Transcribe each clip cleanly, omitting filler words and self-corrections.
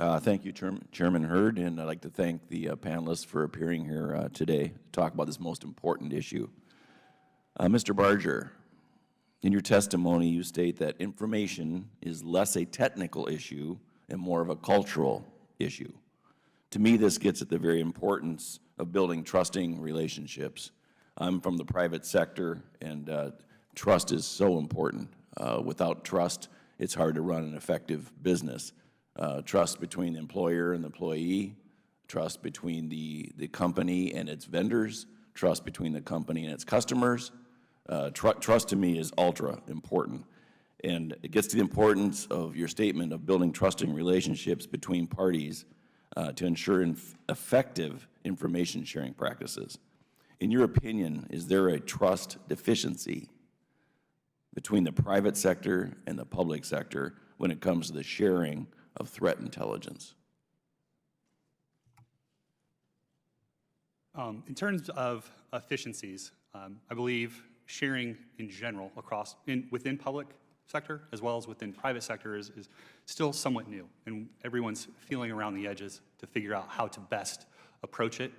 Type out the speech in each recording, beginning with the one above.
Thank you, Chairman Hurd, and I'd like to thank the panelists for appearing here today to talk about this most important issue. Mr. Barger, in your testimony, you state that information is less a technical issue and more of a cultural issue. To me, this gets at the very importance of building trusting relationships. I'm from the private sector, and trust is so important. Without trust, it's hard to run an effective business. Trust between the employer and the employee, trust between the company and its vendors, trust between the company and its customers. Trust to me is ultra important. And it gets to the importance of your statement of building trusting relationships between parties to ensure effective information sharing practices. In your opinion, is there a trust deficiency between the private sector and the public sector when it comes to the sharing of threat intelligence? In terms of efficiencies, I believe sharing in general within public sector as well as within private sector is still somewhat new, and everyone's feeling around the edges to figure out how to best approach it.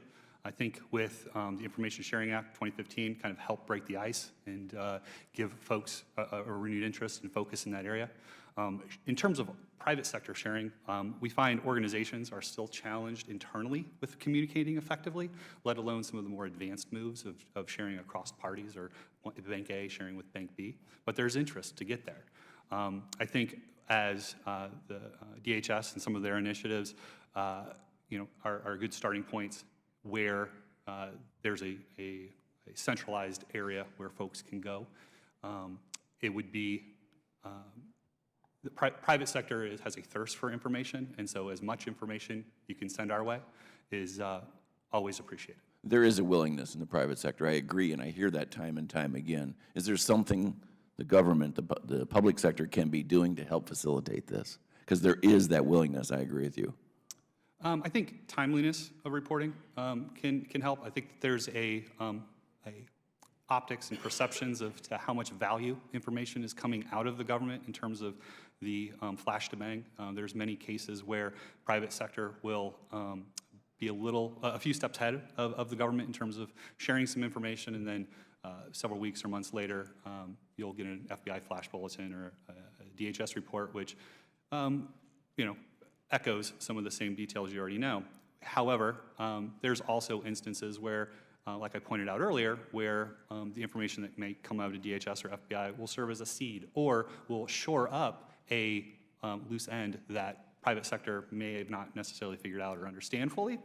I think with the Information Sharing Act 2015 kind of helped break the ice and give folks a renewed interest and focus in that area. In terms of private sector sharing, we find organizations are still challenged internally with communicating effectively, let alone some of the more advanced moves of sharing across parties or Bank A sharing with Bank B, but there's interest to get there. I think as the DHS and some of their initiatives are good starting points where there's a centralized area where folks can go. It would be the private sector has a thirst for information, and so as much information you can send our way is always appreciated. There is a willingness in the private sector, I agree, and I hear that time and time again. Is there something the government, the public sector can be doing to help facilitate this? Because there is that willingness, I agree with you. I think timeliness of reporting can help. I think there's a optics and perceptions of to how much value information is coming out of the government in terms of the flash to bang. There's many cases where private sector will be a few steps ahead of the government in terms of sharing some information, and then several weeks or months later, you'll get an FBI flash bulletin or a DHS report, which echoes some of the same details you already know. However, there's also instances where, like I pointed out earlier, where the information that may come out of DHS or FBI will serve as a seed or will shore up a loose end that private sector may have not necessarily figured out or understand fully,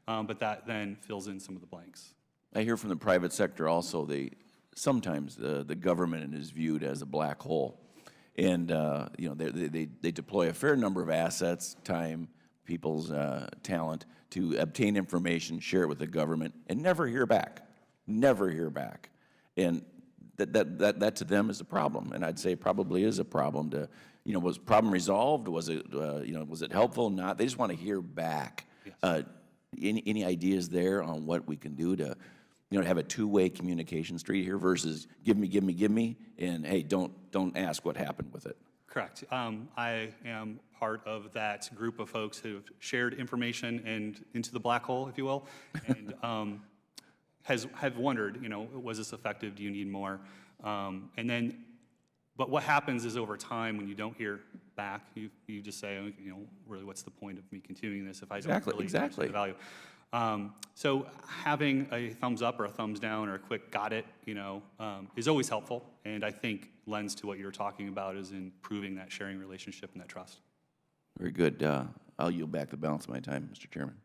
but that then fills in some of the blanks. I hear from the private sector also, sometimes the government is viewed as a black hole. And they deploy a fair number of assets, time, people's talent to obtain information, share it with the government, and never hear back. Never hear back. And that to them is a problem. And I'd say probably is a problem. Was the problem resolved? Was it helpful? Not. They just want to hear back. Yes. Any ideas there on what we can do to have a two-way communication street here versus give me, and hey, don't ask what happened with it. Correct. I am part of that group of folks who've shared information and into the black hole, if you will, and have wondered, was this effective? Do you need more? But what happens is over time when you don't hear back, you just say, really, what's the point of me continuing this if I don't really see the value? So having a thumbs up or a thumbs down or a quick got it, is always helpful, and I think lends to what you're talking about is improving that sharing relationship and that trust. Very good. I'll yield back the balance of my time, Mr. Chairman.